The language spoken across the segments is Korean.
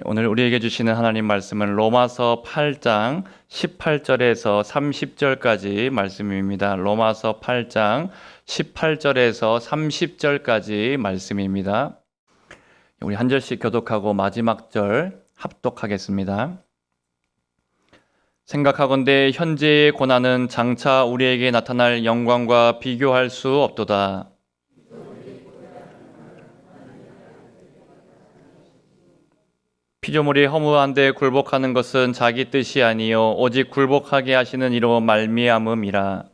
오늘 우리에게 주시는 하나님 말씀은 로마서 8장 18절에서 30절까지 말씀입니다. 로마서 8장 18절에서 30절까지 말씀입니다. 우리 한 절씩 교독하고 마지막 절 합독하겠습니다. 생각하건대 현재의 고난은 장차 우리에게 나타날 영광과 비교할 수 없도다. 피조물이 허무한데 굴복하는 것은 자기 뜻이 아니요 오직 굴복하게 하시는 이로 말미암음이라.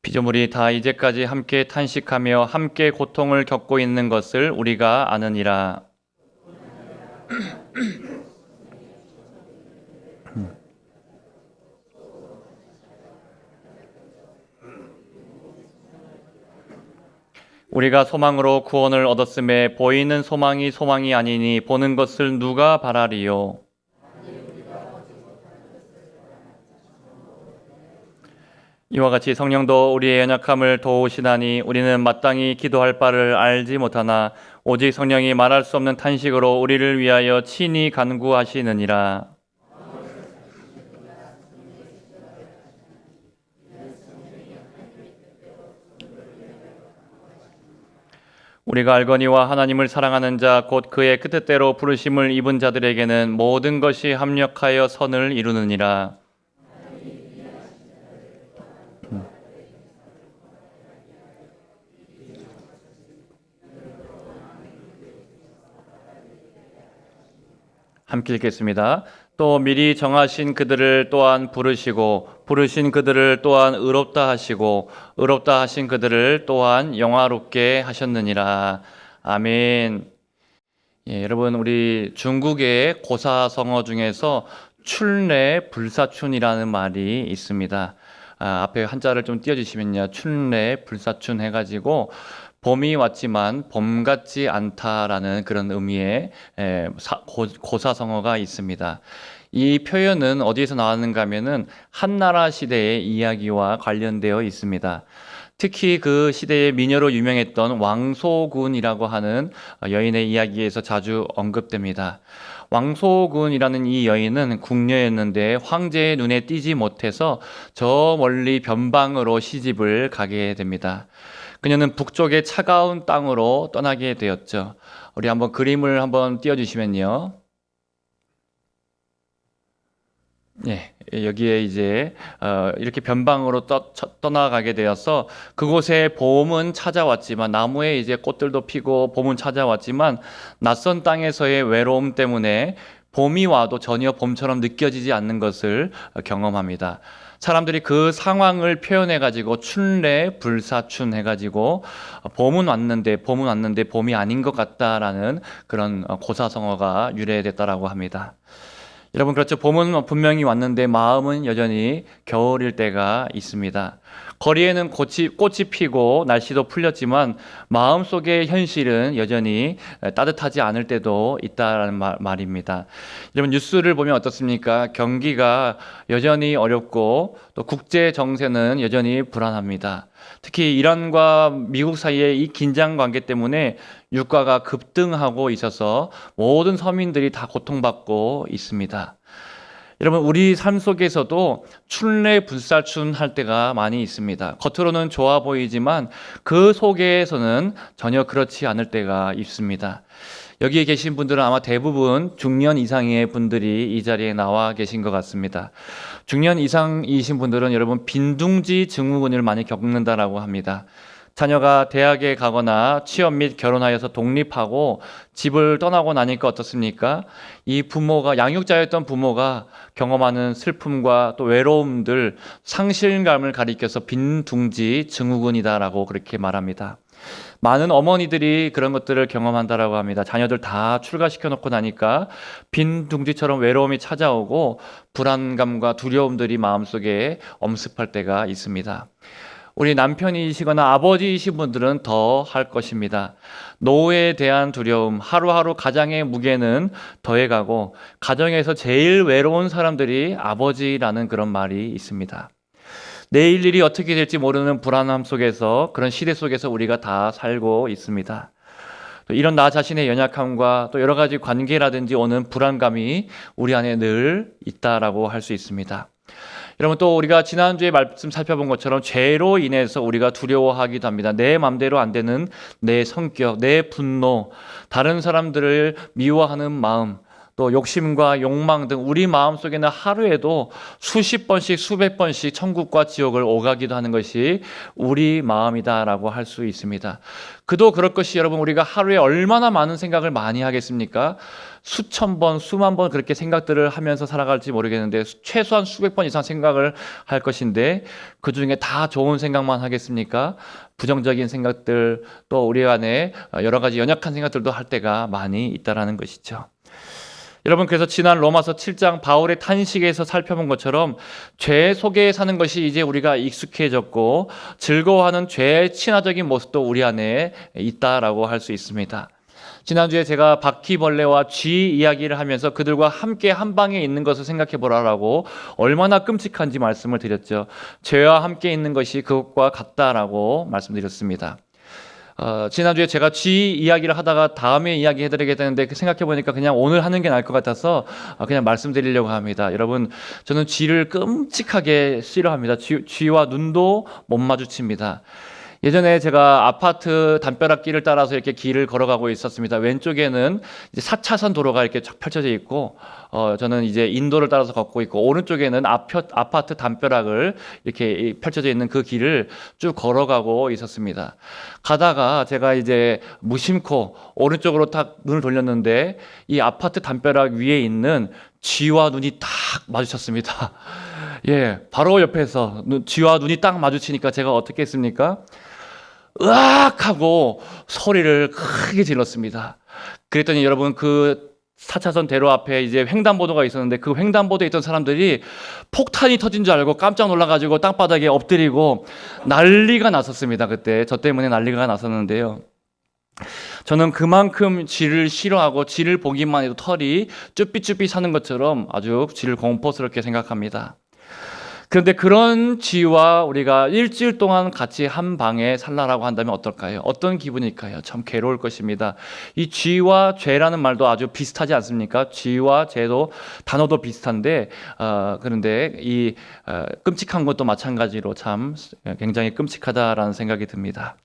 피조물이 다 이제까지 함께 탄식하며 함께 고통을 겪고 있는 것을 우리가 아느니라. 우리가 소망으로 구원을 얻었음에 보이는 소망이 아니니 보는 것을 누가 바라리요. 이와 같이 성령도 우리의 연약함을 도우시나니 우리는 마땅히 기도할 바를 알지 못하나 오직 성령이 말할 수 없는 탄식으로 우리를 위하여 친히 간구하시느니라. 우리가 알거니와 하나님을 사랑하는 자 곧 그의 뜻대로 부르심을 입은 자들에게는 모든 것이 합력하여 선을 이루느니라. 함께 읽겠습니다. 또 미리 정하신 그들을 또한 부르시고 부르신 그들을 또한 의롭다 하시고 의롭다 하신 그들을 또한 영화롭게 하셨느니라. 아멘. 여러분, 우리 중국의 고사성어 중에서 춘례 불사춘이라는 말이 있습니다. 앞에 한자를 좀 띄워주시면요, 춘례 불사춘 해가지고 봄이 왔지만 봄 같지 않다라는 그런 의미의 고사성어가 있습니다. 이 표현은 어디에서 나왔는가 하면은 한나라 시대의 이야기와 관련되어 있습니다. 특히 그 시대의 미녀로 유명했던 왕소군이라고 하는 여인의 이야기에서 자주 언급됩니다. 왕소군이라는 이 여인은 궁녀였는데 황제의 눈에 띄지 못해서 저 멀리 변방으로 시집을 가게 됩니다. 그녀는 북쪽의 차가운 땅으로 떠나게 되었죠. 우리 한번 그림을 한번 띄워주시면요. 여기에 이제 이렇게 변방으로 떠나가게 되어서 그곳에 봄은 찾아왔지만 나무에 이제 꽃들도 피고 봄은 찾아왔지만 낯선 땅에서의 외로움 때문에 봄이 와도 전혀 봄처럼 느껴지지 않는 것을 경험합니다. 사람들이 그 상황을 표현해가지고 춘례 불사춘 해가지고 봄은 왔는데 봄이 아닌 것 같다라는 그런 고사성어가 유래됐다라고 합니다. 여러분, 그렇죠. 봄은 분명히 왔는데 마음은 여전히 겨울일 때가 있습니다. 거리에는 꽃이 피고 날씨도 풀렸지만 마음속의 현실은 여전히 따뜻하지 않을 때도 있다는 말입니다. 여러분, 뉴스를 보면 어떻습니까? 경기가 여전히 어렵고 또 국제 정세는 여전히 불안합니다. 특히 이란과 미국 사이의 이 긴장 관계 때문에 유가가 급등하고 있어서 모든 서민들이 다 고통받고 있습니다. 여러분, 우리 삶 속에서도 춘례 불사춘 할 때가 많이 있습니다. 겉으로는 좋아 보이지만 그 속에서는 전혀 그렇지 않을 때가 있습니다. 여기에 계신 분들은 아마 대부분 중년 이상의 분들이 이 자리에 나와 계신 것 같습니다. 중년 이상이신 분들은 여러분 빈둥지 증후군을 많이 겪는다라고 합니다. 자녀가 대학에 가거나 취업 및 결혼하여서 독립하고 집을 떠나고 나니까 어떻습니까? 이 부모가, 양육자였던 부모가 경험하는 슬픔과 또 외로움들, 상실감을 가리켜서 빈둥지 증후군이다라고 그렇게 말합니다. 많은 어머니들이 그런 것들을 경험한다라고 합니다. 자녀들 다 출가시켜 놓고 나니까 빈둥지처럼 외로움이 찾아오고 불안감과 두려움들이 마음속에 엄습할 때가 있습니다. 우리 남편이시거나 아버지이신 분들은 더 할 것입니다. 노후에 대한 두려움, 하루하루 가장의 무게는 더해가고 가정에서 제일 외로운 사람들이 아버지라는 그런 말이 있습니다. 내일 일이 어떻게 될지 모르는 불안함 속에서, 그런 시대 속에서 우리가 다 살고 있습니다. 또 이런 나 자신의 연약함과 또 여러 가지 관계라든지 오는 불안감이 우리 안에 늘 있다라고 할 수 있습니다. 여러분, 또 우리가 지난주에 말씀 살펴본 것처럼 죄로 인해서 우리가 두려워하기도 합니다. 내 맘대로 안 되는 내 성격, 내 분노, 다른 사람들을 미워하는 마음, 또 욕심과 욕망 등 우리 마음속에는 하루에도 수십 번씩 수백 번씩 천국과 지옥을 오가기도 하는 것이 우리 마음이다라고 할 수 있습니다. 그도 그럴 것이, 여러분, 우리가 하루에 얼마나 많은 생각을 많이 하겠습니까? 수천 번, 수만 번 그렇게 생각들을 하면서 살아갈지 모르겠는데 최소한 수백 번 이상 생각을 할 것인데, 그 중에 다 좋은 생각만 하겠습니까? 부정적인 생각들, 또 우리 안에 여러 가지 연약한 생각들도 할 때가 많이 있다라는 것이죠. 여러분, 그래서 지난 로마서 7장 바울의 탄식에서 살펴본 것처럼 죄 속에 사는 것이 이제 우리가 익숙해졌고 즐거워하는 죄의 친화적인 모습도 우리 안에 있다라고 할 수 있습니다. 지난주에 제가 바퀴벌레와 쥐 이야기를 하면서 그들과 함께 한 방에 있는 것을 생각해 보라라고 얼마나 끔찍한지 말씀을 드렸죠. 죄와 함께 있는 것이 그것과 같다라고 말씀드렸습니다. 지난주에 제가 쥐 이야기를 하다가 다음에 이야기해드리게 되는데 생각해보니까 그냥 오늘 하는 게 나을 것 같아서 그냥 말씀드리려고 합니다. 여러분, 저는 쥐를 끔찍하게 싫어합니다. 쥐와 눈도 못 마주칩니다. 예전에 제가 아파트 담벼락길을 따라서 이렇게 길을 걸어가고 있었습니다. 왼쪽에는 이제 4차선 도로가 이렇게 쫙 펼쳐져 있고, 저는 이제 인도를 따라서 걷고 있고, 오른쪽에는 아파트 담벼락을 이렇게 펼쳐져 있는 그 길을 쭉 걸어가고 있었습니다. 가다가 제가 이제 무심코 오른쪽으로 딱 눈을 돌렸는데 이 아파트 담벼락 위에 있는 쥐와 눈이 딱 마주쳤습니다. 예, 바로 옆에서 쥐와 눈이 딱 마주치니까 제가 어떻게 했습니까? 으악! 하고 소리를 크게 질렀습니다. 그랬더니 여러분, 그 4차선 대로 앞에 이제 횡단보도가 있었는데 그 횡단보도에 있던 사람들이 폭탄이 터진 줄 알고 깜짝 놀라가지고 땅바닥에 엎드리고 난리가 났었습니다. 그때 저 때문에 난리가 났었는데요. 저는 그만큼 쥐를 싫어하고 쥐를 보기만 해도 털이 쭈삐쭈삐 사는 것처럼 아주 쥐를 공포스럽게 생각합니다. 그런데 그런 쥐와 우리가 일주일 동안 같이 한 방에 살라라고 한다면 어떨까요? 어떤 기분일까요? 참 괴로울 것입니다. 이 쥐와 죄라는 말도 아주 비슷하지 않습니까? 쥐와 죄도 단어도 비슷한데 그런데 이 끔찍한 것도 마찬가지로 참 굉장히 끔찍하다라는 생각이 듭니다.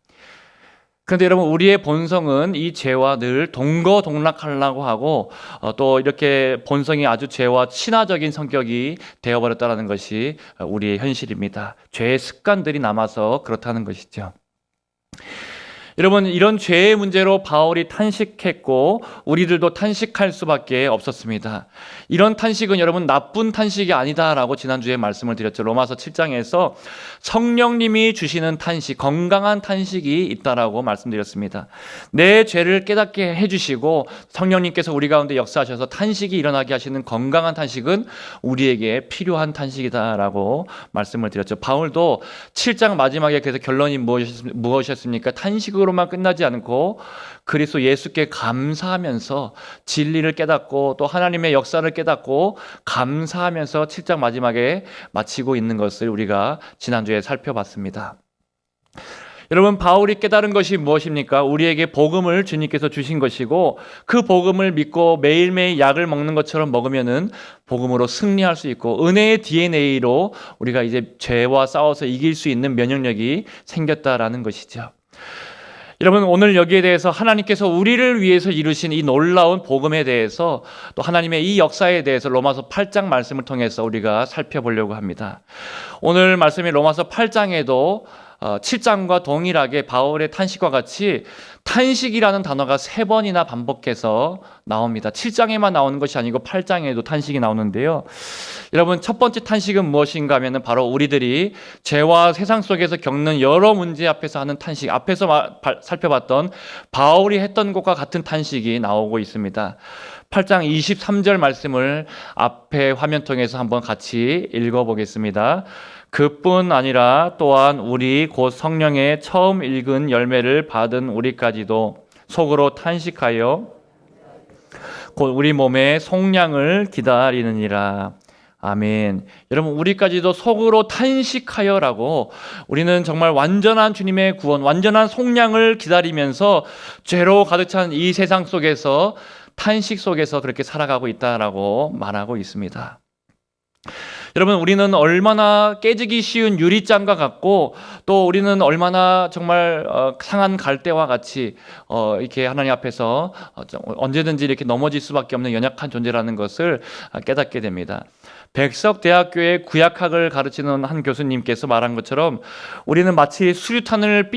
그런데 여러분, 우리의 본성은 이 죄와 늘 동거동락하려고 하고 또 이렇게 본성이 아주 죄와 친화적인 성격이 되어버렸다는 것이 우리의 현실입니다. 죄의 습관들이 남아서 그렇다는 것이죠. 여러분, 이런 죄의 문제로 바울이 탄식했고 우리들도 탄식할 수밖에 없었습니다. 이런 탄식은 여러분 나쁜 탄식이 아니다라고 지난주에 말씀을 드렸죠. 로마서 7장에서 성령님이 주시는 탄식, 건강한 탄식이 있다라고 말씀드렸습니다. 내 죄를 깨닫게 해주시고 성령님께서 우리 가운데 역사하셔서 탄식이 일어나게 하시는 건강한 탄식은 우리에게 필요한 탄식이다라고 말씀을 드렸죠. 바울도 7장 마지막에 그래서 결론이 무엇이었습니까? 탄식으로만 끝나지 않고 그리스도 예수께 감사하면서 진리를 깨닫고 또 하나님의 역사를 깨닫고 감사하면서 7장 마지막에 마치고 있는 것을 우리가 지난주에 살펴봤습니다. 여러분, 바울이 깨달은 것이 무엇입니까? 우리에게 복음을 주님께서 주신 것이고 그 복음을 믿고 매일매일 약을 먹는 것처럼 먹으면은 복음으로 승리할 수 있고 은혜의 DNA로 우리가 이제 죄와 싸워서 이길 수 있는 면역력이 생겼다라는 것이죠. 여러분, 오늘 여기에 대해서 하나님께서 우리를 위해서 이루신 이 놀라운 복음에 대해서 또 하나님의 이 역사에 대해서 로마서 8장 말씀을 통해서 우리가 살펴보려고 합니다. 오늘 말씀인 로마서 8장에도 7장과 동일하게 바울의 탄식과 같이 탄식이라는 단어가 3번이나 반복해서 나옵니다. 7장에만 나오는 것이 아니고 8장에도 탄식이 나오는데요. 여러분, 첫 번째 탄식은 무엇인가 하면 바로 우리들이 죄와 세상 속에서 겪는 여러 문제 앞에서 하는 탄식, 앞에서 살펴봤던 바울이 했던 것과 같은 탄식이 나오고 있습니다. 8장 23절 말씀을 앞에 화면 통해서 한번 같이 읽어보겠습니다. 그뿐 아니라 또한 우리 곧 성령의 처음 읽은 열매를 받은 우리까지도 속으로 탄식하여 곧 우리 몸의 속량을 기다리느니라. 아멘. 여러분, 우리까지도 속으로 탄식하여라고, 우리는 정말 완전한 주님의 구원, 완전한 속량을 기다리면서 죄로 가득 찬 이 세상 속에서 탄식 속에서 그렇게 살아가고 있다라고 말하고 있습니다. 여러분, 우리는 얼마나 깨지기 쉬운 유리잔과 같고, 또 우리는 얼마나 정말 상한 갈대와 같이 이렇게 하나님 앞에서 언제든지 이렇게 넘어질 수밖에 없는 연약한 존재라는 것을 깨닫게 됩니다. 백석대학교의 구약학을 가르치는 한 교수님께서 말한 것처럼 우리는 마치 수류탄의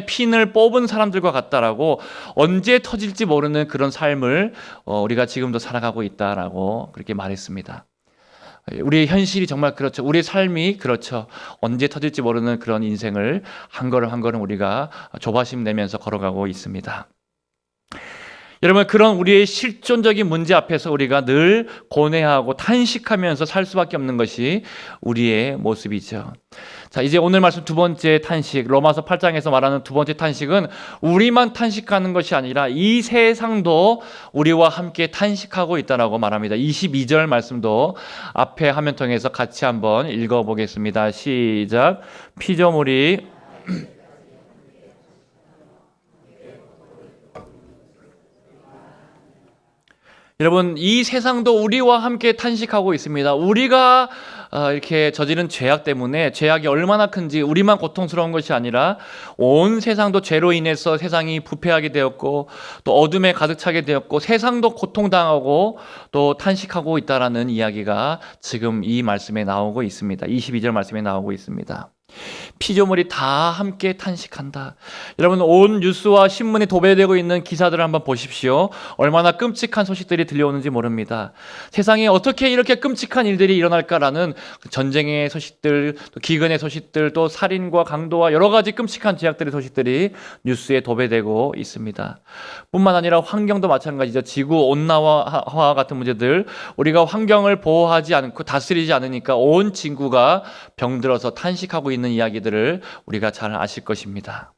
핀을 뽑은 사람들과 같다라고, 언제 터질지 모르는 그런 삶을 우리가 지금도 살아가고 있다라고 그렇게 말했습니다. 우리의 현실이 정말 그렇죠. 우리의 삶이 그렇죠. 언제 터질지 모르는 그런 인생을 한 걸음 한 걸음 우리가 조바심 내면서 걸어가고 있습니다. 여러분, 그런 우리의 실존적인 문제 앞에서 우리가 늘 고뇌하고 탄식하면서 살 수밖에 없는 것이 우리의 모습이죠. 자, 이제 오늘 말씀 두 번째 탄식, 로마서 8장에서 말하는 두 번째 탄식은 우리만 탄식하는 것이 아니라 이 세상도 우리와 함께 탄식하고 있다라고 말합니다. 22절 말씀도 앞에 화면통해서 같이 한번 읽어보겠습니다. 시작. 피조물이 여러분, 이 세상도 우리와 함께 탄식하고 있습니다. 우리가 이렇게 저지른 죄악 때문에, 죄악이 얼마나 큰지 우리만 고통스러운 것이 아니라 온 세상도 죄로 인해서 세상이 부패하게 되었고, 또 어둠에 가득 차게 되었고, 세상도 고통당하고 또 탄식하고 있다라는 이야기가 지금 이 말씀에 나오고 있습니다. 22절 말씀에 나오고 있습니다. 피조물이 다 함께 탄식한다. 여러분, 온 뉴스와 신문에 도배되고 있는 기사들을 한번 보십시오. 얼마나 끔찍한 소식들이 들려오는지 모릅니다. 세상에 어떻게 이렇게 끔찍한 일들이 일어날까라는 전쟁의 소식들, 또 기근의 소식들, 또 살인과 강도와 여러 가지 끔찍한 죄악들의 소식들이 뉴스에 도배되고 있습니다. 뿐만 아니라 환경도 마찬가지죠. 지구 온난화 같은 문제들, 우리가 환경을 보호하지 않고 다스리지 않으니까 온 지구가 병들어서 탄식하고 있는 이야기들을 우리가 잘 아실 것입니다.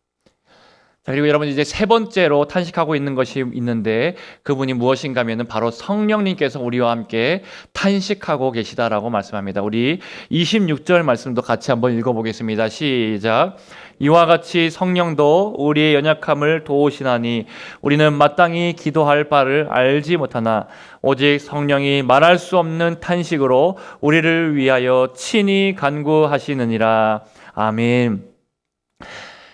자, 그리고 여러분, 이제 세 번째로 탄식하고 있는 것이 있는데, 그분이 무엇인가 하면은 바로 성령님께서 우리와 함께 탄식하고 계시다라고 말씀합니다. 우리 26절 말씀도 같이 한번 읽어보겠습니다. 시작. 이와 같이 성령도 우리의 연약함을 도우시나니 우리는 마땅히 기도할 바를 알지 못하나 오직 성령이 말할 수 없는 탄식으로 우리를 위하여 친히 간구하시느니라. 아멘.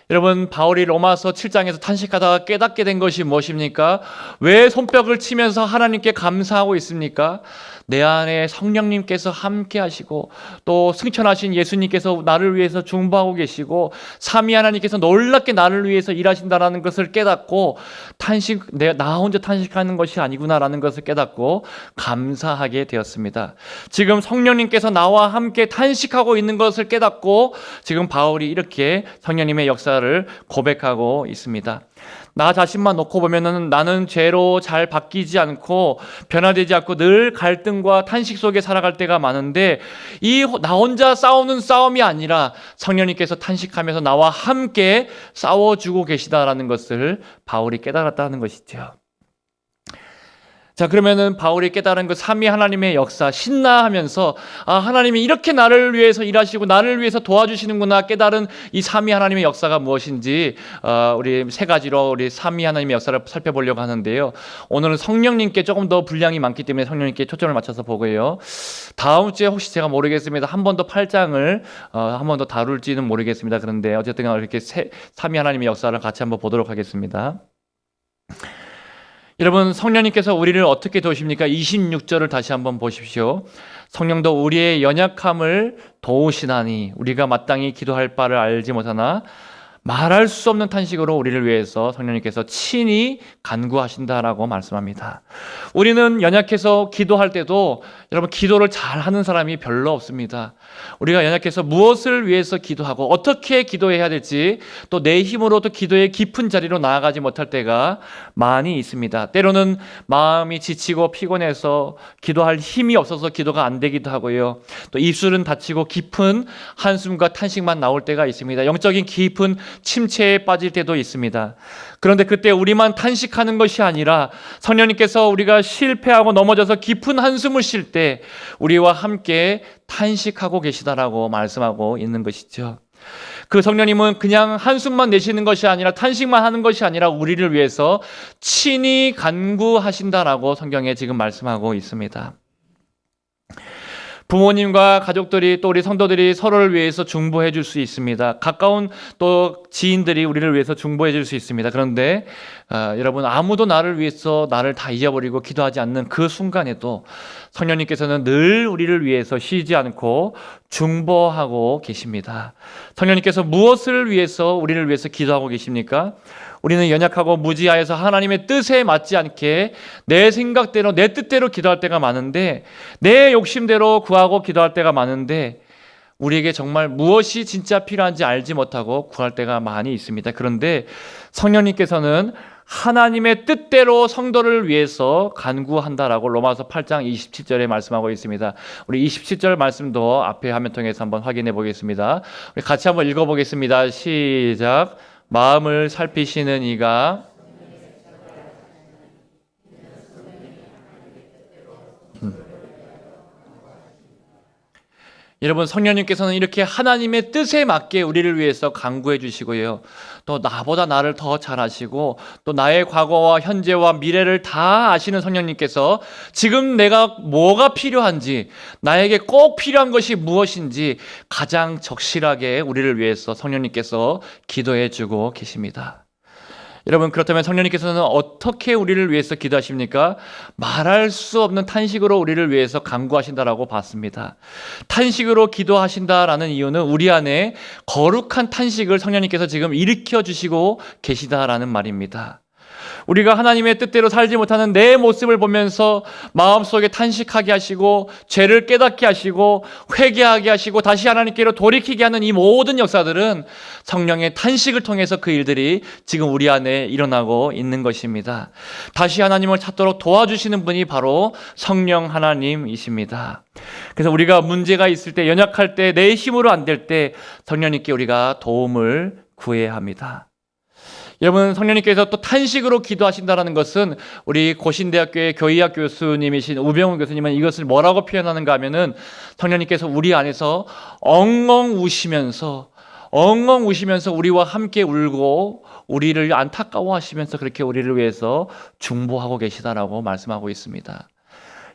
여러분, 바울이 로마서 7장에서 탄식하다가 깨닫게 된 것이 무엇입니까? 왜 손뼉을 치면서 하나님께 감사하고 있습니까? 내 안에 성령님께서 함께 하시고, 또 승천하신 예수님께서 나를 위해서 중보하고 계시고, 삼위 하나님께서 놀랍게 나를 위해서 일하신다라는 것을 깨닫고, 나 혼자 탄식하는 것이 아니구나라는 것을 깨닫고 감사하게 되었습니다. 지금 성령님께서 나와 함께 탄식하고 있는 것을 깨닫고 지금 바울이 이렇게 성령님의 역사를 고백하고 있습니다. 나 자신만 놓고 보면은 나는 죄로 잘 바뀌지 않고 변화되지 않고 늘 갈등과 탄식 속에 살아갈 때가 많은데, 나 혼자 싸우는 싸움이 아니라 성령님께서 탄식하면서 나와 함께 싸워주고 계시다라는 것을 바울이 깨달았다는 것이죠. 자, 그러면은 바울이 깨달은 그 삼위 하나님의 역사, 신나하면서 하나님이 이렇게 나를 위해서 일하시고 나를 위해서 도와주시는구나 깨달은 이 삼위 하나님의 역사가 무엇인지 우리 세 가지로 우리 삼위 하나님의 역사를 살펴보려고 하는데요. 오늘은 성령님께 조금 더 분량이 많기 때문에 성령님께 초점을 맞춰서 보고요. 다음 주에 혹시 제가 모르겠습니다. 한 번 더 8장을 한 번 더 다룰지는 모르겠습니다. 그런데 어쨌든 이렇게 삼위 하나님의 역사를 같이 한번 보도록 하겠습니다. 여러분, 성령님께서 우리를 어떻게 도우십니까? 26절을 다시 한번 보십시오. 성령도 우리의 연약함을 도우시나니 우리가 마땅히 기도할 바를 알지 못하나 말할 수 없는 탄식으로 우리를 위해서 성령님께서 친히 간구하신다라고 말씀합니다. 우리는 연약해서 기도할 때도 여러분, 기도를 잘하는 사람이 별로 없습니다. 우리가 연약해서 무엇을 위해서 기도하고 어떻게 기도해야 될지, 또 내 힘으로도 기도의 깊은 자리로 나아가지 못할 때가 많이 있습니다. 때로는 마음이 지치고 피곤해서 기도할 힘이 없어서 기도가 안 되기도 하고요. 또 입술은 닫히고 깊은 한숨과 탄식만 나올 때가 있습니다. 영적인 깊은 침체에 빠질 때도 있습니다. 그런데 그때 우리만 탄식하는 것이 아니라 성령님께서 우리가 실패하고 넘어져서 깊은 한숨을 쉴 때 우리와 함께 탄식하고 계시다라고 말씀하고 있는 것이죠. 그 성령님은 그냥 한숨만 내쉬는 것이 아니라 탄식만 하는 것이 아니라 우리를 위해서 친히 간구하신다라고 성경에 지금 말씀하고 있습니다. 부모님과 가족들이 또 우리 성도들이 서로를 위해서 중보해 줄 수 있습니다. 가까운 또 지인들이 우리를 위해서 중보해 줄 수 있습니다. 그런데 여러분, 아무도 나를 위해서 나를 다 잊어버리고 기도하지 않는 그 순간에도 성령님께서는 늘 우리를 위해서 쉬지 않고 중보하고 계십니다. 성령님께서 무엇을 위해서 우리를 위해서 기도하고 계십니까? 우리는 연약하고 무지하여서 하나님의 뜻에 맞지 않게 내 생각대로 내 뜻대로 기도할 때가 많은데, 내 욕심대로 구하고 기도할 때가 많은데, 우리에게 정말 무엇이 진짜 필요한지 알지 못하고 구할 때가 많이 있습니다. 그런데 성령님께서는 하나님의 뜻대로 성도를 위해서 간구한다라고 로마서 8장 27절에 말씀하고 있습니다. 우리 27절 말씀도 앞에 화면 통해서 한번 확인해 보겠습니다. 우리 같이 한번 읽어보겠습니다. 시작. 마음을 살피시는 이가 여러분, 성령님께서는 이렇게 하나님의 뜻에 맞게 우리를 위해서 간구해 주시고요, 또 나보다 나를 더 잘 아시고 또 나의 과거와 현재와 미래를 다 아시는 성령님께서 지금 내가 뭐가 필요한지, 나에게 꼭 필요한 것이 무엇인지 가장 적실하게 우리를 위해서 성령님께서 기도해 주고 계십니다. 여러분, 그렇다면 성령님께서는 어떻게 우리를 위해서 기도하십니까? 말할 수 없는 탄식으로 우리를 위해서 간구하신다라고 봤습니다. 탄식으로 기도하신다라는 이유는 우리 안에 거룩한 탄식을 성령님께서 지금 일으켜 주시고 계시다라는 말입니다. 우리가 하나님의 뜻대로 살지 못하는 내 모습을 보면서 마음속에 탄식하게 하시고 죄를 깨닫게 하시고 회개하게 하시고 다시 하나님께로 돌이키게 하는 이 모든 역사들은 성령의 탄식을 통해서 그 일들이 지금 우리 안에 일어나고 있는 것입니다. 다시 하나님을 찾도록 도와주시는 분이 바로 성령 하나님이십니다. 그래서 우리가 문제가 있을 때, 연약할 때, 내 힘으로 안 될 때 성령님께 우리가 도움을 구해야 합니다. 여러분, 성령님께서 또 탄식으로 기도하신다는 것은 우리 고신대학교의 교의학 교수님이신 우병우 교수님은 이것을 뭐라고 표현하는가 하면은, 성령님께서 우리 안에서 엉엉 우시면서 우리와 함께 울고 우리를 안타까워하시면서 그렇게 우리를 위해서 중보하고 계시다라고 말씀하고 있습니다.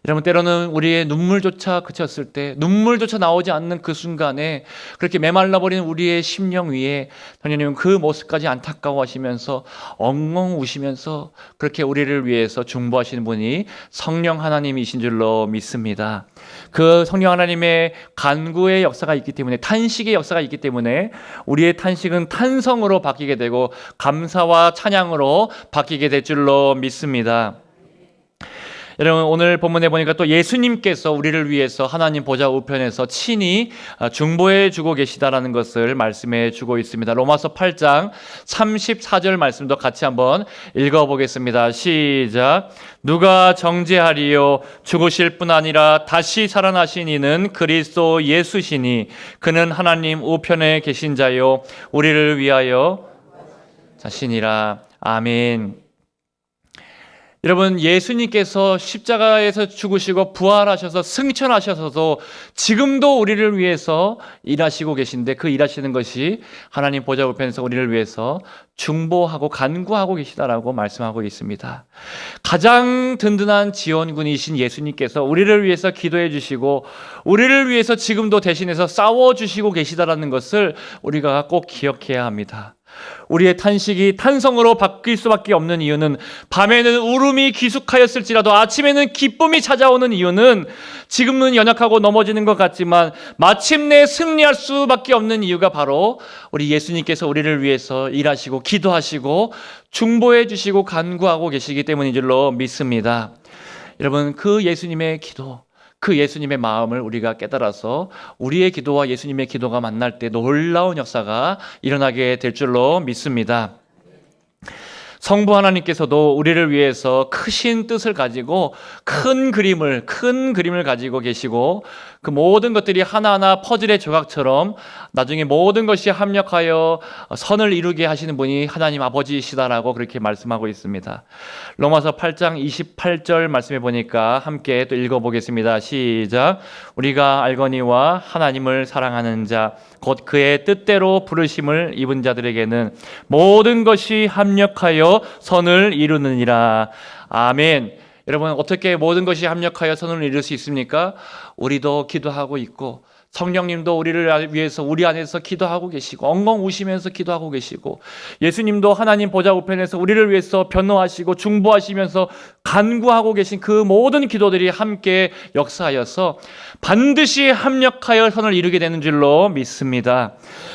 여러분, 때로는 우리의 눈물조차 그쳤을 때, 눈물조차 나오지 않는 그 순간에 그렇게 메말라버린 우리의 심령 위에 성령님은 그 모습까지 안타까워하시면서 엉엉 우시면서 그렇게 우리를 위해서 중보하시는 분이 성령 하나님이신 줄로 믿습니다. 그 성령 하나님의 간구의 역사가 있기 때문에, 탄식의 역사가 있기 때문에 우리의 탄식은 탄성으로 바뀌게 되고 감사와 찬양으로 바뀌게 될 줄로 믿습니다. 여러분, 오늘 본문에 보니까 또 예수님께서 우리를 위해서 하나님 보좌 우편에서 친히 중보해 주고 계시다라는 것을 말씀해 주고 있습니다. 로마서 8장 34절 말씀도 같이 한번 읽어보겠습니다. 시작. 누가 정죄하리요? 죽으실 뿐 아니라 다시 살아나신 이는 그리스도 예수시니 그는 하나님 우편에 계신 자요 우리를 위하여 자신이라. 아멘. 여러분, 예수님께서 십자가에서 죽으시고 부활하셔서 승천하셔서도 지금도 우리를 위해서 일하시고 계신데, 그 일하시는 것이 하나님 보좌 우편에서 우리를 위해서 중보하고 간구하고 계시다라고 말씀하고 있습니다. 가장 든든한 지원군이신 예수님께서 우리를 위해서 기도해 주시고 우리를 위해서 지금도 대신해서 싸워주시고 계시다라는 것을 우리가 꼭 기억해야 합니다. 우리의 탄식이 탄성으로 바뀔 수밖에 없는 이유는, 밤에는 울음이 기숙하였을지라도 아침에는 기쁨이 찾아오는 이유는, 지금은 연약하고 넘어지는 것 같지만 마침내 승리할 수밖에 없는 이유가 바로 우리 예수님께서 우리를 위해서 일하시고 기도하시고 중보해 주시고 간구하고 계시기 때문인 줄로 믿습니다. 여러분, 그 예수님의 기도, 그 예수님의 마음을 우리가 깨달아서 우리의 기도와 예수님의 기도가 만날 때 놀라운 역사가 일어나게 될 줄로 믿습니다. 성부 하나님께서도 우리를 위해서 크신 뜻을 가지고 큰 그림을 가지고 계시고, 그 모든 것들이 하나하나 퍼즐의 조각처럼 나중에 모든 것이 합력하여 선을 이루게 하시는 분이 하나님 아버지시다라고 그렇게 말씀하고 있습니다. 로마서 8장 28절 말씀해 보니까 함께 또 읽어보겠습니다. 시작. 우리가 알거니와 하나님을 사랑하는 자 곧 그의 뜻대로 부르심을 입은 자들에게는 모든 것이 합력하여 선을 이루느니라. 아멘. 여러분, 어떻게 모든 것이 합력하여 선을 이룰 수 있습니까? 우리도 기도하고 있고 성령님도 우리를 위해서 우리 안에서 기도하고 계시고 엉엉 우시면서 기도하고 계시고 예수님도 하나님 보좌 우편에서 우리를 위해서 변호하시고 중보하시면서 간구하고 계신 그 모든 기도들이 함께 역사하여서 반드시 합력하여 선을 이루게 되는 줄로 믿습니다.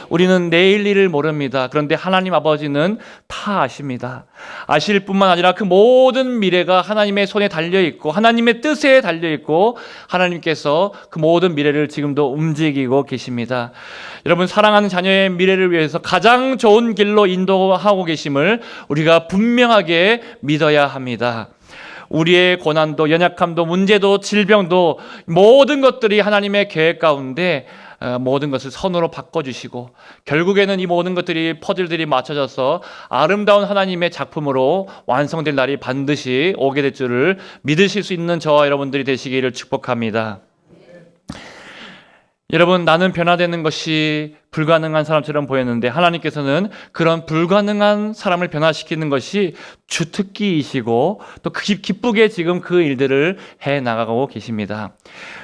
우리는 내일 일을 모릅니다. 그런데 하나님 아버지는 다 아십니다. 아실 뿐만 아니라 그 모든 미래가 하나님의 손에 달려있고 하나님의 뜻에 달려있고 하나님께서 그 모든 미래를 지금도 움직이고 계십니다. 여러분, 사랑하는 자녀의 미래를 위해서 가장 좋은 길로 인도하고 계심을 우리가 분명하게 믿어야 합니다. 우리의 고난도 연약함도 문제도 질병도 모든 것들이 하나님의 계획 가운데 모든 것을 선으로 바꿔주시고 결국에는 이 모든 것들이 퍼즐들이 맞춰져서 아름다운 하나님의 작품으로 완성될 날이 반드시 오게 될 줄을 믿으실 수 있는 저와 여러분들이 되시기를 축복합니다. 여러분, 나는 변화되는 것이 불가능한 사람처럼 보였는데 하나님께서는 그런 불가능한 사람을 변화시키는 것이 주특기이시고 또 기쁘게 지금 그 일들을 해나가고 계십니다.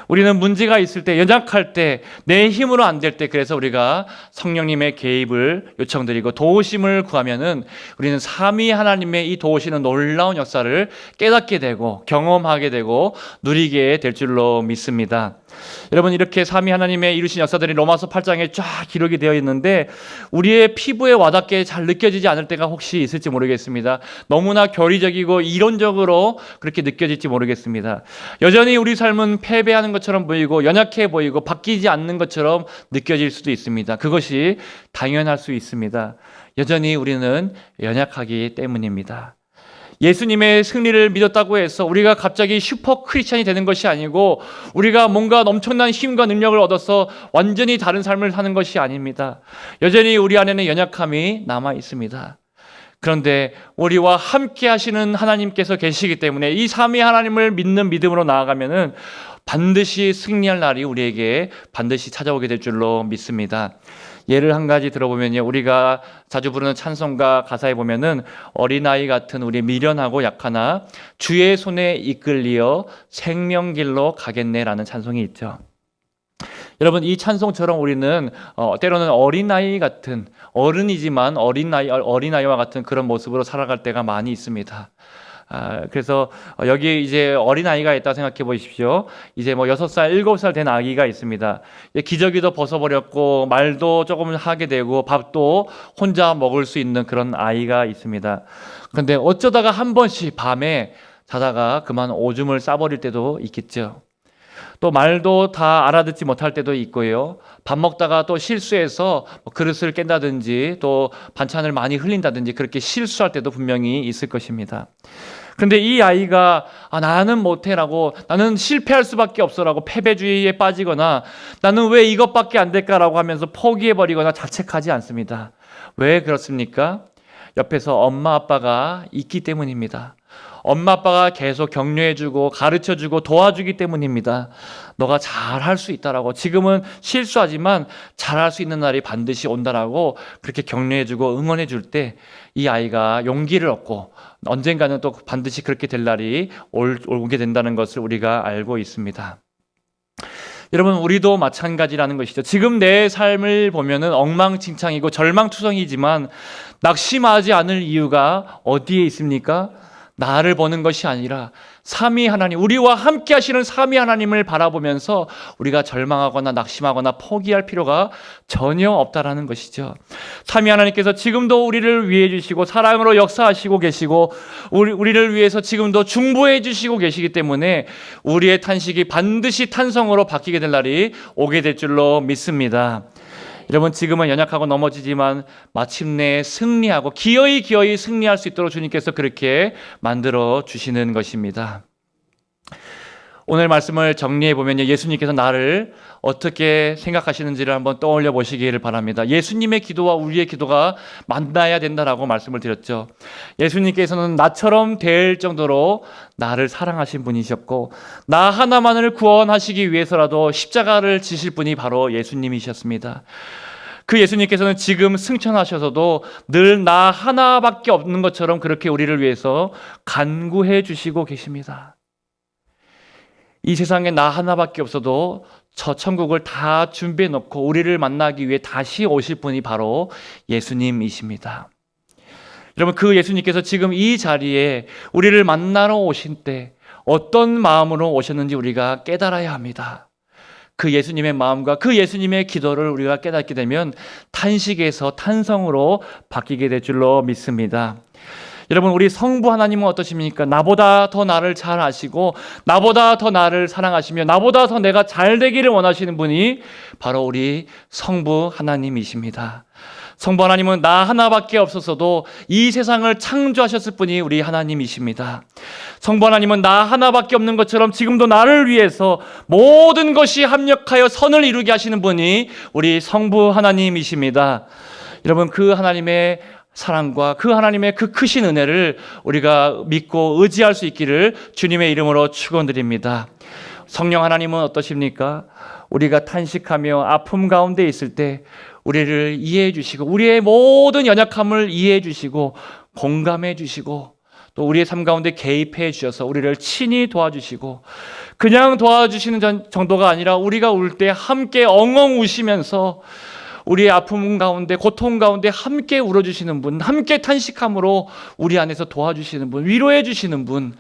우리는 문제가 있을 때, 연약할 때, 내 힘으로 안 될 때, 그래서 우리가 성령님의 개입을 요청드리고 도우심을 구하면은 우리는 삼위 하나님의 이 도우시는 놀라운 역사를 깨닫게 되고 경험하게 되고 누리게 될 줄로 믿습니다. 여러분, 이렇게 삼위 하나님의 이루신 역사들이 로마서 8장에 쫙 기록이 되어 있는데 우리의 피부에 와닿게 잘 느껴지지 않을 때가 혹시 있을지 모르겠습니다. 너무나 교리적이고 이론적으로 그렇게 느껴질지 모르겠습니다. 여전히 우리 삶은 패배하는 것처럼 보이고 연약해 보이고 바뀌지 않는 것처럼 느껴질 수도 있습니다. 그것이 당연할 수 있습니다. 여전히 우리는 연약하기 때문입니다. 예수님의 승리를 믿었다고 해서 우리가 갑자기 슈퍼 크리스찬이 되는 것이 아니고 우리가 뭔가 엄청난 힘과 능력을 얻어서 완전히 다른 삶을 사는 것이 아닙니다. 여전히 우리 안에는 연약함이 남아 있습니다. 그런데 우리와 함께 하시는 하나님께서 계시기 때문에 이 삼위 하나님을 믿는 믿음으로 나아가면은 반드시 승리할 날이 우리에게 반드시 찾아오게 될 줄로 믿습니다. 예를 한 가지 들어보면요, 우리가 자주 부르는 찬송가 가사에 보면은 어린아이 같은 우리 미련하고 약하나 주의 손에 이끌리어 생명길로 가겠네라는 찬송이 있죠. 여러분, 이 찬송처럼 우리는 때로는 어린아이 같은, 어른이지만 어린아이와 같은 그런 모습으로 살아갈 때가 많이 있습니다. 그래서 여기 이제 어린아이가 있다 생각해 보십시오. 이제 뭐 6살, 7살 된 아기가 있습니다. 기저귀도 벗어버렸고 말도 조금 하게 되고 밥도 혼자 먹을 수 있는 그런 아이가 있습니다. 그런데 어쩌다가 한 번씩 밤에 자다가 그만 오줌을 싸버릴 때도 있겠죠. 또 말도 다 알아듣지 못할 때도 있고요. 밥 먹다가 또 실수해서 그릇을 깬다든지 또 반찬을 많이 흘린다든지 그렇게 실수할 때도 분명히 있을 것입니다. 그런데 이 아이가 나는 못해라고, 나는 실패할 수밖에 없어라고 패배주의에 빠지거나 나는 왜 이것밖에 안 될까라고 하면서 포기해버리거나 자책하지 않습니다. 왜 그렇습니까? 옆에서 엄마 아빠가 있기 때문입니다. 엄마 아빠가 계속 격려해주고 가르쳐주고 도와주기 때문입니다. 너가 잘할 수 있다라고, 지금은 실수하지만 잘할 수 있는 날이 반드시 온다라고 그렇게 격려해주고 응원해줄 때 이 아이가 용기를 얻고 언젠가는 또 반드시 그렇게 될 날이 오게 된다는 것을 우리가 알고 있습니다. 여러분, 우리도 마찬가지라는 것이죠. 지금 내 삶을 보면은 엉망진창이고 절망투성이지만 낙심하지 않을 이유가 어디에 있습니까? 나를 보는 것이 아니라 삼위 하나님, 우리와 함께 하시는 삼위 하나님을 바라보면서 우리가 절망하거나 낙심하거나 포기할 필요가 전혀 없다라는 것이죠. 삼위 하나님께서 지금도 우리를 위해 주시고 사랑으로 역사하시고 계시고 우리를 위해서 지금도 중보해 주시고 계시기 때문에 우리의 탄식이 반드시 탄성으로 바뀌게 될 날이 오게 될 줄로 믿습니다. 여러분, 지금은 연약하고 넘어지지만 마침내 승리하고 기어이 승리할 수 있도록 주님께서 그렇게 만들어 주시는 것입니다. 오늘 말씀을 정리해 보면요, 예수님께서 나를 어떻게 생각하시는지를 한번 떠올려 보시기를 바랍니다. 예수님의 기도와 우리의 기도가 만나야 된다라고 말씀을 드렸죠. 예수님께서는 나처럼 될 정도로 나를 사랑하신 분이셨고, 나 하나만을 구원하시기 위해서라도 십자가를 지실 분이 바로 예수님이셨습니다. 그 예수님께서는 지금 승천하셔서도 늘 나 하나밖에 없는 것처럼 그렇게 우리를 위해서 간구해 주시고 계십니다. 이 세상에 나 하나밖에 없어도 저 천국을 다 준비해 놓고 우리를 만나기 위해 다시 오실 분이 바로 예수님이십니다. 여러분, 그 예수님께서 지금 이 자리에 우리를 만나러 오신 때 어떤 마음으로 오셨는지 우리가 깨달아야 합니다. 그 예수님의 마음과 그 예수님의 기도를 우리가 깨닫게 되면 탄식에서 탄성으로 바뀌게 될 줄로 믿습니다. 여러분, 우리 성부 하나님은 어떠십니까? 나보다 더 나를 잘 아시고 나보다 더 나를 사랑하시며 나보다 더 내가 잘 되기를 원하시는 분이 바로 우리 성부 하나님이십니다. 성부 하나님은 나 하나밖에 없었어도 이 세상을 창조하셨을 분이 우리 하나님이십니다. 성부 하나님은 나 하나밖에 없는 것처럼 지금도 나를 위해서 모든 것이 합력하여 선을 이루게 하시는 분이 우리 성부 하나님이십니다. 여러분, 그 하나님의 사랑과 그 하나님의 그 크신 은혜를 우리가 믿고 의지할 수 있기를 주님의 이름으로 축원드립니다. 성령 하나님은 어떠십니까? 우리가 탄식하며 아픔 가운데 있을 때 우리를 이해해 주시고 우리의 모든 연약함을 이해해 주시고 공감해 주시고 또 우리의 삶 가운데 개입해 주셔서 우리를 친히 도와주시고, 그냥 도와주시는 정도가 아니라 우리가 울 때 함께 엉엉 우시면서 우리의 아픔 가운데 고통 가운데 함께 울어주시는 분, 함께 탄식함으로 우리 안에서 도와주시는 분, 위로해 주시는 분,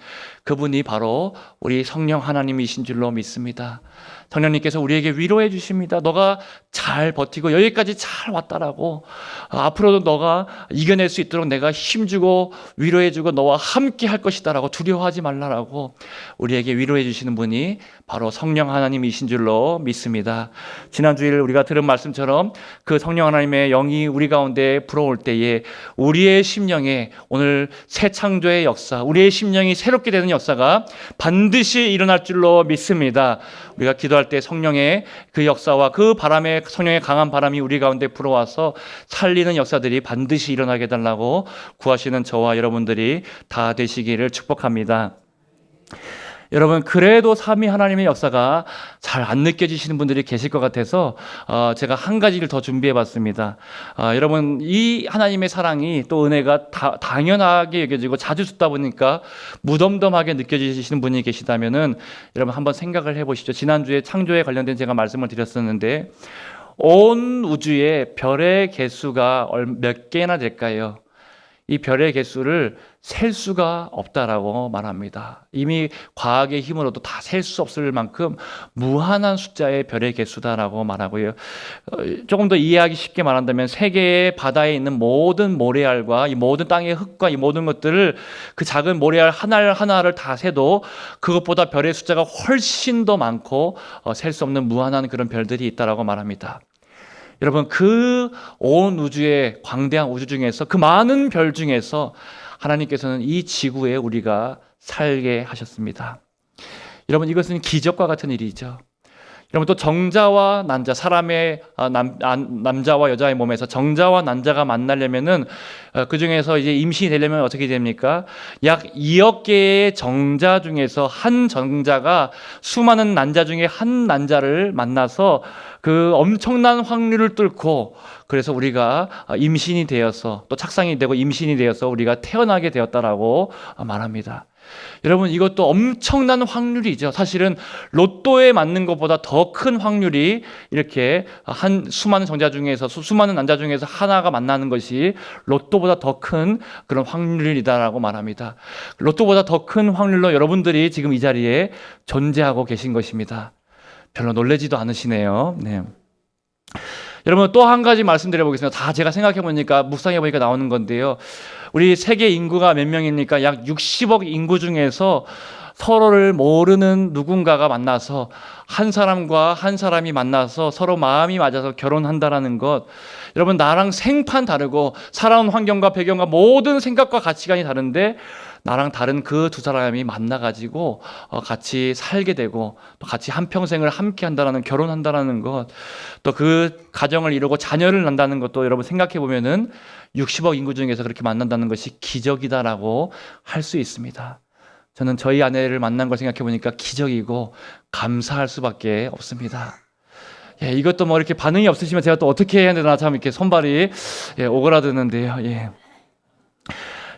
그분이 바로 우리 성령 하나님이신 줄로 믿습니다. 성령님께서 우리에게 위로해 주십니다. 너가 잘 버티고 여기까지 잘 왔다라고, 앞으로도 너가 이겨낼 수 있도록 내가 힘주고 위로해 주고 너와 함께 할 것이다라고, 두려워하지 말라라고 우리에게 위로해 주시는 분이 바로 성령 하나님이신 줄로 믿습니다. 지난 주일 우리가 들은 말씀처럼 그 성령 하나님의 영이 우리 가운데 불어올 때에 우리의 심령에 오늘 새 창조의 역사, 우리의 심령이 새롭게 되는 역사가 반드시 일어날 줄로 믿습니다. 우리가 기도할 때 성령의 그 역사와 그 바람의, 성령의 강한 바람이 우리 가운데 불어와서 살리는 역사들이 반드시 일어나게 해달라고 구하시는 저와 여러분들이 다 되시기를 축복합니다. 여러분, 그래도 삼위 하나님의 역사가 잘 안 느껴지시는 분들이 계실 것 같아서 제가 한 가지를 더 준비해 봤습니다. 여러분, 이 하나님의 사랑이 또 은혜가 당연하게 여겨지고 자주 듣다 보니까 무덤덤하게 느껴지시는 분이 계시다면은 여러분 한번 생각을 해보시죠. 지난주에 창조에 관련된 제가 말씀을 드렸었는데, 온 우주에 별의 개수가 몇 개나 될까요? 이 별의 개수를 셀 수가 없다라고 말합니다. 이미 과학의 힘으로도 다 셀 수 없을 만큼 무한한 숫자의 별의 개수다라고 말하고요. 조금 더 이해하기 쉽게 말한다면 세계의 바다에 있는 모든 모래알과 이 모든 땅의 흙과 이 모든 것들을, 그 작은 모래알 하나를 다 세도 그것보다 별의 숫자가 훨씬 더 많고 셀 수 없는 무한한 그런 별들이 있다라고 말합니다. 여러분, 그 온 우주의 광대한 우주 중에서, 그 많은 별 중에서 하나님께서는 이 지구에 우리가 살게 하셨습니다. 여러분, 이것은 기적과 같은 일이죠. 여러분, 또 정자와 난자, 사람의 남자와 여자의 몸에서 정자와 난자가 만나려면은 그 중에서 이제 임신이 되려면 어떻게 됩니까? 약 2억 개의 정자 중에서 한 정자가 수많은 난자 중에 한 난자를 만나서 그 엄청난 확률을 뚫고, 그래서 우리가 임신이 되어서 또 착상이 되고 임신이 되어서 우리가 태어나게 되었다라고 말합니다. 여러분, 이것도 엄청난 확률이죠. 사실은 로또에 맞는 것보다 더 큰 확률이 이렇게 수많은 정자 중에서, 수많은 난자 중에서 하나가 만나는 것이 로또보다 더 큰 그런 확률이다라고 말합니다. 로또보다 더 큰 확률로 여러분들이 지금 이 자리에 존재하고 계신 것입니다. 별로 놀라지도 않으시네요. 네. 여러분, 또 한 가지 말씀드려보겠습니다. 다 제가 생각해보니까, 묵상해보니까 나오는 건데요. 우리 세계 인구가 몇 명입니까? 약 60억 인구 중에서 서로를 모르는 누군가가 만나서, 한 사람과 한 사람이 만나서 서로 마음이 맞아서 결혼한다라는 것, 여러분, 나랑 생판 다르고 살아온 환경과 배경과 모든 생각과 가치관이 다른데 나랑 다른 그 두 사람이 만나가지고 같이 살게 되고 또 같이 한평생을 함께 한다는, 결혼한다는 것, 또 그 가정을 이루고 자녀를 낳는다는 것도 여러분 생각해 보면은 60억 인구 중에서 그렇게 만난다는 것이 기적이다라고 할 수 있습니다. 저는 저희 아내를 만난 걸 생각해 보니까 기적이고 감사할 수밖에 없습니다. 예, 이것도 뭐 이렇게 반응이 없으시면 제가 또 어떻게 해야 되나 참 이렇게 손발이 오그라드는데요. 예.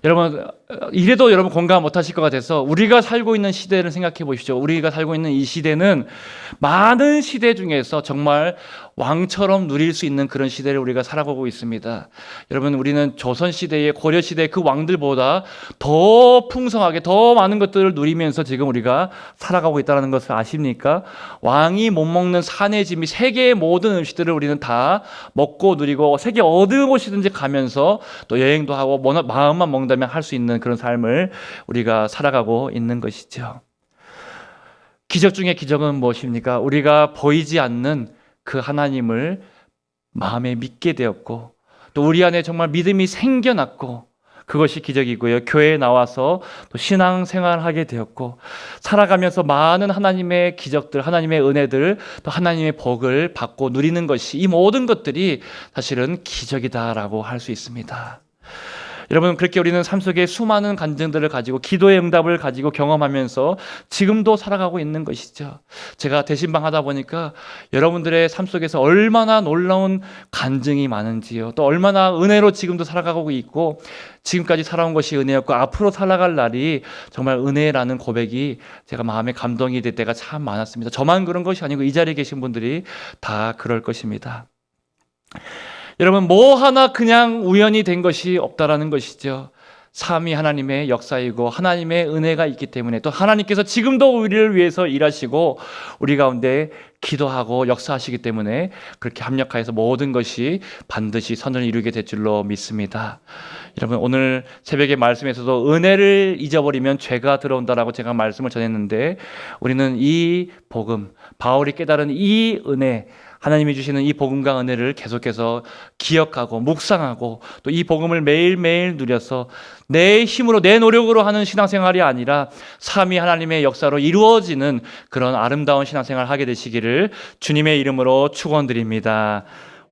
여러분, 이래도 여러분 공감 못하실 것 같아서 우리가 살고 있는 시대를 생각해 보십시오. 우리가 살고 있는 이 시대는 많은 시대 중에서 정말 왕처럼 누릴 수 있는 그런 시대를 우리가 살아가고 있습니다. 여러분, 우리는 조선시대의, 고려시대의 그 왕들보다 더 풍성하게 더 많은 것들을 누리면서 지금 우리가 살아가고 있다는 것을 아십니까? 왕이 못 먹는 산의 진미, 세계의 모든 음식들을 우리는 다 먹고 누리고 세계 어느 곳이든지 가면서 또 여행도 하고 마음만 먹는다면 할 수 있는 그런 삶을 우리가 살아가고 있는 것이죠. 기적 중에 기적은 무엇입니까? 우리가 보이지 않는 그 하나님을 마음에 믿게 되었고 또 우리 안에 정말 믿음이 생겨났고 그것이 기적이고요. 교회에 나와서 또 신앙생활하게 되었고 살아가면서 많은 하나님의 기적들, 하나님의 은혜들, 또 하나님의 복을 받고 누리는 것이, 이 모든 것들이 사실은 기적이다라고 할 수 있습니다. 여러분, 그렇게 우리는 삶 속에 수많은 간증들을 가지고 기도의 응답을 가지고 경험하면서 지금도 살아가고 있는 것이죠. 제가 대신방 하다 보니까 여러분들의 삶 속에서 얼마나 놀라운 간증이 많은지요. 또 얼마나 은혜로 지금도 살아가고 있고 지금까지 살아온 것이 은혜였고 앞으로 살아갈 날이 정말 은혜라는 고백이 제가 마음에 감동이 될 때가 참 많았습니다. 저만 그런 것이 아니고 이 자리에 계신 분들이 다 그럴 것입니다. 여러분, 뭐 하나 그냥 우연히 된 것이 없다라는 것이죠. 삼위 하나님의 역사이고 하나님의 은혜가 있기 때문에 또 하나님께서 지금도 우리를 위해서 일하시고 우리 가운데 기도하고 역사하시기 때문에 그렇게 합력하여서 모든 것이 반드시 선을 이루게 될 줄로 믿습니다. 여러분, 오늘 새벽의 말씀에서도 은혜를 잊어버리면 죄가 들어온다라고 제가 말씀을 전했는데 우리는 이 복음, 바울이 깨달은 이 은혜, 하나님이 주시는 이 복음과 은혜를 계속해서 기억하고 묵상하고 또 이 복음을 매일매일 누려서 내 힘으로 내 노력으로 하는 신앙생활이 아니라 삼위 하나님의 역사로 이루어지는 그런 아름다운 신앙생활을 하게 되시기를 주님의 이름으로 축원드립니다.